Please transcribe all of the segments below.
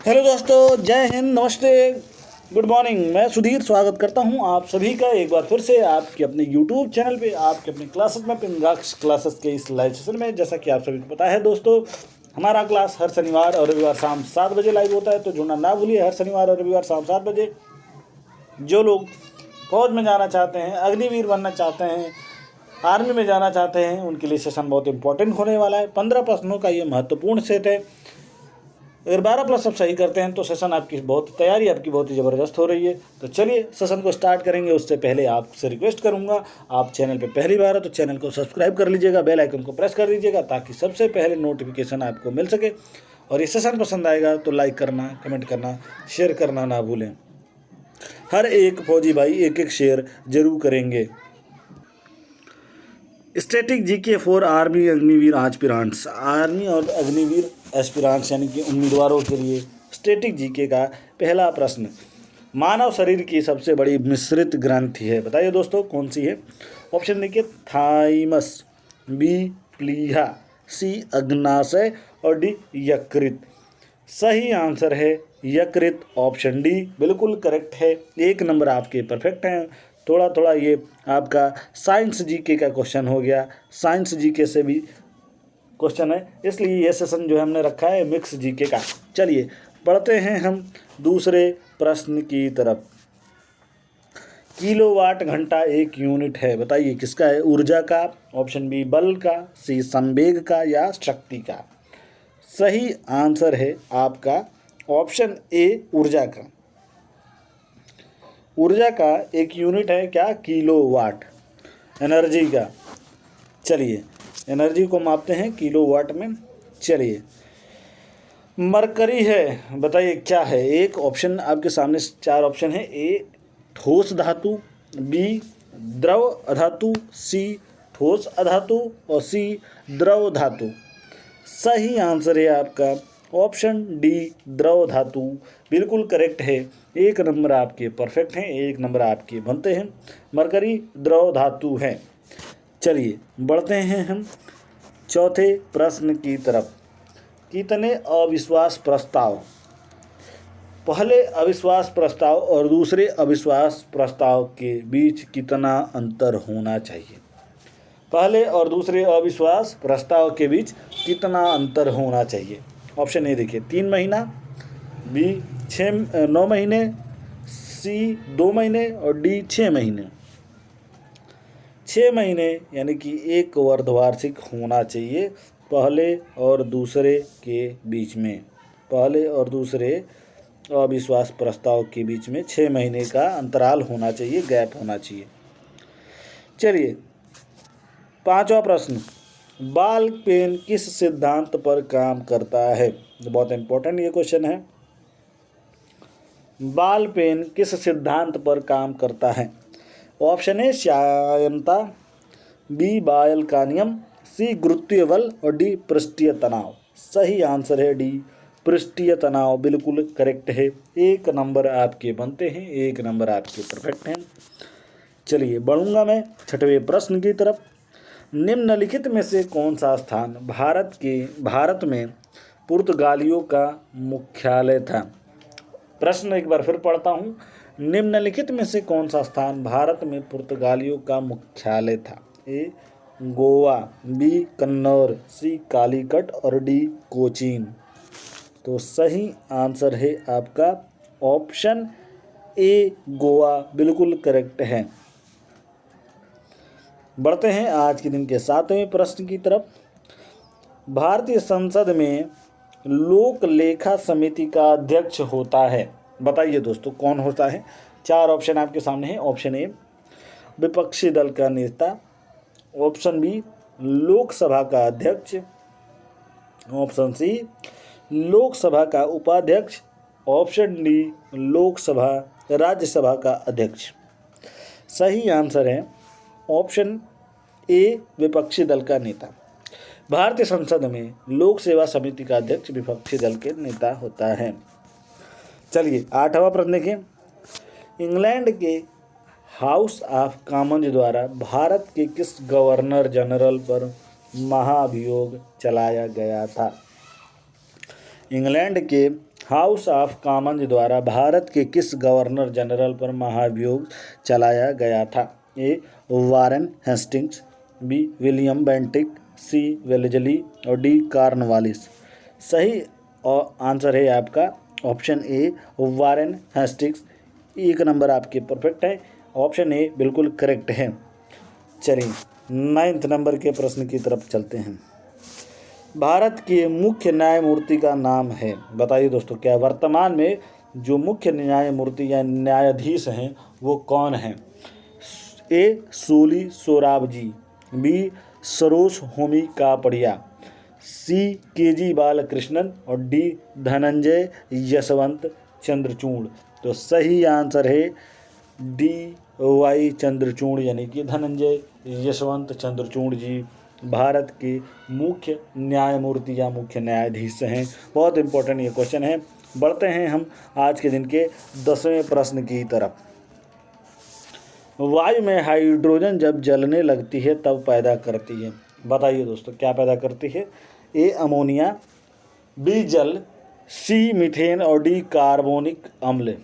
Hello दोस्तों, जय हिंद, नमस्ते, गुड मॉर्निंग। मैं सुधीर स्वागत करता हूं आप सभी का एक बार फिर से आपके अपने यूट्यूब चैनल पे, आपके अपने क्लासेस में, पिंगाक्स क्लासेस के इस लाइव सेशन में। जैसा कि आप सभी को पता है दोस्तों, हमारा क्लास हर शनिवार और रविवार शाम 7 बजे लाइव होता है, तो जुड़ना ना भूलिए। हर शनिवार और रविवार शाम 7 बजे। जो लोग फौज में जाना चाहते हैं, अग्निवीर बनना चाहते हैं, आर्मी में जाना चाहते हैं, उनके लिए सेशन बहुत इंपॉर्टेंट होने वाला है। 15 प्रश्नों का ये महत्वपूर्ण सेट है। अगर 12 प्लस सब सही करते हैं तो सेशन आपकी तैयारी आपकी बहुत ही ज़बरदस्त हो रही है। तो चलिए सेशन को स्टार्ट करेंगे। उससे पहले आपसे रिक्वेस्ट करूंगा, आप चैनल पे पहली बार है तो चैनल को सब्सक्राइब कर लीजिएगा, बेल आइकन को प्रेस कर दीजिएगा ताकि सबसे पहले नोटिफिकेशन आपको मिल सके। और ये सेशन पसंद आएगा तो लाइक करना, कमेंट करना, शेयर करना ना भूलें। हर एक फौजी भाई एक एक शेयर जरूर करेंगे। Static GK for army Agniveer aspirants. Army और अग्निवीर एस्पिरेंट्स यानी कि उम्मीदवारों के लिए स्टैटिक जीके का पहला प्रश्न, मानव शरीर की सबसे बड़ी मिश्रित ग्रंथि है। बताइए दोस्तों कौन सी है। ऑप्शन देखिए, थाइमस, बी प्लीहा, सी अग्नाशय और डी यकृत। सही आंसर है यकृत, ऑप्शन डी बिल्कुल करेक्ट है। 1 नंबर आपके परफेक्ट हैं। थोड़ा थोड़ा ये आपका साइंस जीके का क्वेश्चन हो गया, साइंस जीके से भी क्वेश्चन है, इसलिए ये सेशन जो हमने रखा है मिक्स जीके का। चलिए पढ़ते हैं हम दूसरे प्रश्न की तरफ। किलोवाट घंटा एक यूनिट है, बताइए किसका है। ऊर्जा का, ऑप्शन बी बल का, सी संवेग का या शक्ति का। सही आंसर है आपका ऑप्शन ए ऊर्जा का। ऊर्जा का एक यूनिट है क्या, किलोवाट, एनर्जी का। चलिए एनर्जी को मापते हैं किलोवाट में। चलिए मरकरी है, बताइए क्या है। एक ऑप्शन आपके सामने 4 ऑप्शन है। ए ठोस धातु, बी द्रव अधातु, सी ठोस अधातु और सी द्रव धातु। सही आंसर है आपका ऑप्शन डी द्रव धातु, बिल्कुल करेक्ट है। 1 नंबर आपके परफेक्ट हैं, 1 नंबर आपके बनते हैं। मरकरी द्रव धातु है। चलिए बढ़ते हैं हम चौथे प्रश्न की तरफ। कितने अविश्वास प्रस्ताव, पहले अविश्वास प्रस्ताव और दूसरे अविश्वास प्रस्ताव के बीच कितना अंतर होना चाहिए। पहले और दूसरे अविश्वास प्रस्ताव के बीच कितना अंतर होना चाहिए। ऑप्शन ए देखिए, 3 महीना, बी 9 महीने, सी 2 महीने और डी 6 महीने। 6 महीने यानी कि 1 अर्धवार्षिक होना चाहिए पहले और दूसरे के बीच में। पहले और दूसरे अविश्वास प्रस्ताव के बीच में 6 महीने का अंतराल होना चाहिए, गैप होना चाहिए। चलिए 5वां प्रश्न, बाल पेन किस सिद्धांत पर काम करता है। बहुत इंपॉर्टेंट ये क्वेश्चन है। बाल पेन किस सिद्धांत पर काम करता है। ऑप्शन ए श्यायनता, बी बायल का नियम, सी गुरुत्वीय बल और डी पृष्ठीय तनाव। सही आंसर है डी पृष्ठीय तनाव, बिल्कुल करेक्ट है। 1 नंबर आपके बनते हैं, 1 नंबर आपके परफेक्ट हैं। चलिए बढ़ूंगा मैं 6वें प्रश्न की तरफ। निम्नलिखित में से कौन सा स्थान भारत में पुर्तगालियों का मुख्यालय था। प्रश्न एक बार फिर पढ़ता हूँ। निम्नलिखित में से कौन सा स्थान भारत में पुर्तगालियों का मुख्यालय था। ए गोवा, बी कन्नौर, सी कालीकट और डी कोचीन। तो सही आंसर है आपका ऑप्शन ए गोवा, बिल्कुल करेक्ट है। बढ़ते हैं आज के दिन के 7वें प्रश्न की तरफ। भारतीय संसद में लोक लेखा समिति का अध्यक्ष होता है। बताइए दोस्तों कौन होता है। 4 ऑप्शन आपके सामने हैं। ऑप्शन ए विपक्षी दल का नेता, ऑप्शन बी लोकसभा का अध्यक्ष, ऑप्शन सी लोकसभा का उपाध्यक्ष, ऑप्शन डी लोकसभा राज्यसभा का अध्यक्ष। सही आंसर है ऑप्शन ए विपक्षी दल का नेता। भारतीय संसद में लोक सेवा समिति का अध्यक्ष विपक्षी दल के नेता होता है। चलिए 8वां प्रश्न देखिए। इंग्लैंड के हाउस ऑफ कॉमन्स द्वारा भारत के किस गवर्नर जनरल पर महाभियोग चलाया गया था। इंग्लैंड के हाउस ऑफ कॉमन्स द्वारा भारत के किस गवर्नर जनरल पर महाभियोग चलाया गया था? A. Warren Hastings, B. William Bentinck, C. Wellesley और डी. कॉर्नवालिस। सही आंसर है आपका option A Warren Hastings. 1 number आपके परफेक्ट है, ऑप्शन ए बिल्कुल करेक्ट है। चलिए 9th नंबर के प्रश्न की तरफ चलते हैं। भारत के मुख्य न्यायमूर्ति का नाम है, बताइए दोस्तों क्या वर्तमान में जो मुख्य न्यायमूर्ति या न्यायाधीश हैं वो कौन हैं? ए. सोली सोराबजी, बी. सरोज होमी कापड़िया, सी. के.जी. बालकृष्णन और डी. धनंजय यशवंत चंद्रचूड़। तो सही आंसर है डी. वाई चंद्रचूड़ यानी कि धनंजय यशवंत चंद्रचूड़ जी भारत के मुख्य न्यायमूर्ति या मुख्य न्यायाधीश हैं। बहुत इंपॉर्टेंट ये क्वेश्चन है। बढ़ते हैं हम आज के दिन के 10वें प्रश्न की तरफ। वायु में हाइड्रोजन जब जलने लगती है तब पैदा करती है, बताइए दोस्तों क्या पैदा करती है? ए. Ammonia, B. जल, सी. मीथेन और डी. कार्बोनिक अम्ल।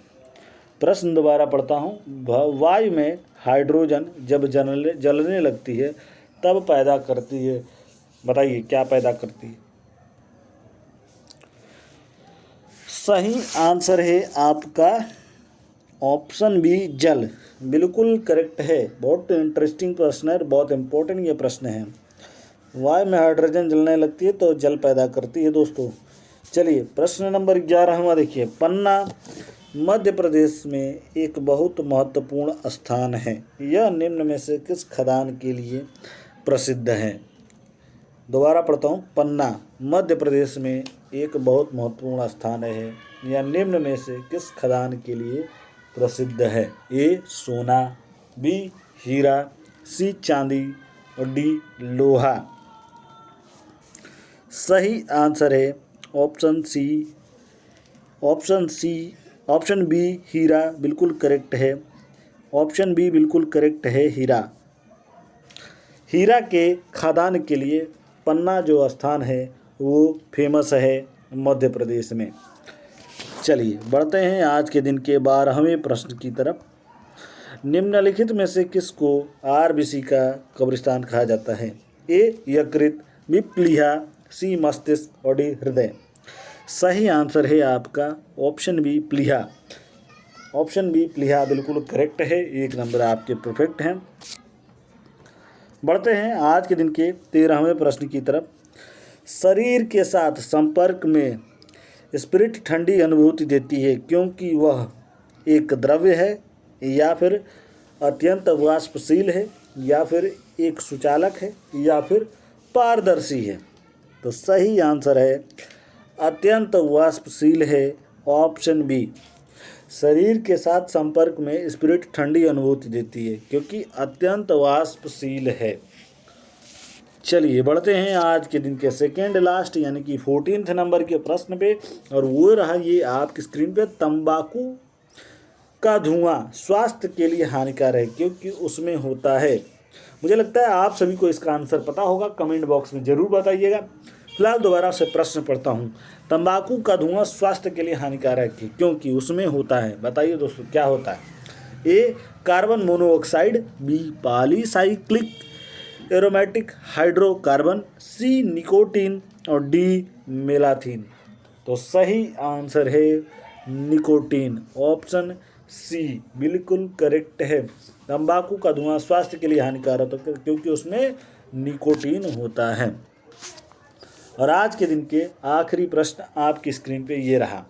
प्रश्न दोबारा पढ़ता हूँ। वायु में हाइड्रोजन जब जलने लगती है तब पैदा करती है, बताइए क्या पैदा करती है? सही आंसर है आपका ऑप्शन बी जल, बिल्कुल करेक्ट है। बहुत इंटरेस्टिंग प्रश्न है, बहुत इंपॉर्टेंट ये प्रश्न है। वायु में हाइड्रोजन जलने लगती है तो जल पैदा करती है दोस्तों। चलिए प्रश्न नंबर 11वां देखिए। पन्ना मध्य प्रदेश में एक बहुत महत्वपूर्ण स्थान है, यह निम्न में से किस खदान के लिए प्रसिद्ध है? दोबारा पढ़ता हूँ। पन्ना मध्य प्रदेश में एक बहुत महत्वपूर्ण स्थान है, यह निम्न में से किस खदान के लिए प्रसिद्ध है? ए. सोना, बी. हीरा, सी. चांदी और डी. लोहा। सही आंसर है ऑप्शन ऑप्शन बी हीरा, बिल्कुल करेक्ट है। ऑप्शन बी बिल्कुल करेक्ट है हीरा के खदान के लिए पन्ना जो स्थान है वो फेमस है मध्य प्रदेश में। चलिए बढ़ते हैं आज के दिन के 12वें प्रश्न की तरफ। निम्नलिखित में से किसको आरबीसी का कब्रिस्तान कहा जाता है? ए. यकृत, बी. प्लीहा, सी. मस्तिष्क और डी. हृदय। सही आंसर है आपका ऑप्शन बी प्लीहा। ऑप्शन बी प्लीहा बिल्कुल करेक्ट है, 1 नंबर आपके परफेक्ट हैं। बढ़ते हैं आज के दिन के 13वें प्रश्न की तरफ। शरीर के साथ संपर्क में स्पिरिट ठंडी अनुभूति देती है क्योंकि वह एक द्रव्य है, या फिर अत्यंत वाष्पशील है, या फिर एक सुचालक है, या फिर पारदर्शी है? तो सही आंसर है अत्यंत वाष्पशील है, ऑप्शन बी। शरीर के साथ संपर्क में स्पिरिट ठंडी अनुभूति देती है क्योंकि अत्यंत वाष्पशील है। चलिए बढ़ते हैं आज के दिन के सेकेंड लास्ट यानी कि 14th नंबर के प्रश्न पे, और वो रहा ये आपकी स्क्रीन पे। तंबाकू का धुआं स्वास्थ्य के लिए हानिकारक है क्योंकि उसमें होता है। मुझे लगता है आप सभी को इसका आंसर पता होगा, कमेंट बॉक्स में ज़रूर बताइएगा। फिलहाल दोबारा से प्रश्न पढ़ता हूँ। तंबाकू का धुआं स्वास्थ्य के लिए हानिकारक है क्योंकि उसमें होता है, बताइए दोस्तों क्या होता है? A. Carbon monoxide, B. Polycyclic aromatic hydrocarbon, C. Nicotine और डी. मेलाथीन। तो सही आंसर है निकोटीन, ऑप्शन सी बिल्कुल करेक्ट है। तंबाकू का धुआं स्वास्थ्य के लिए हानिकारक है क्योंकि उसमें निकोटीन होता है। और आज के दिन के आखिरी प्रश्न आपकी स्क्रीन पे ये रहा।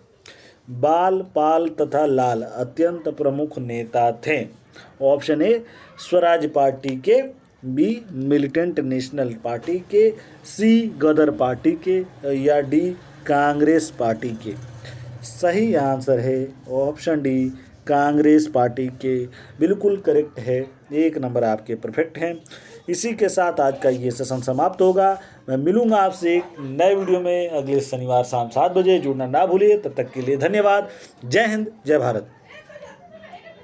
बाल, पाल तथा लाल अत्यंत प्रमुख नेता थे। ऑप्शन ए स्वराज पार्टी के, बी मिलिटेंट नेशनल पार्टी के, सी गदर पार्टी के, या डी कांग्रेस पार्टी के। सही आंसर है ऑप्शन डी कांग्रेस पार्टी के, बिल्कुल करेक्ट है, 1 नंबर आपके परफेक्ट हैं। इसी के साथ आज का ये सेशन समाप्त होगा। मैं मिलूंगा आपसे एक नए वीडियो में अगले शनिवार शाम 7 बजे। जुड़ना ना भूलिए। तब तक के लिए धन्यवाद। जय हिंद, जय भारत।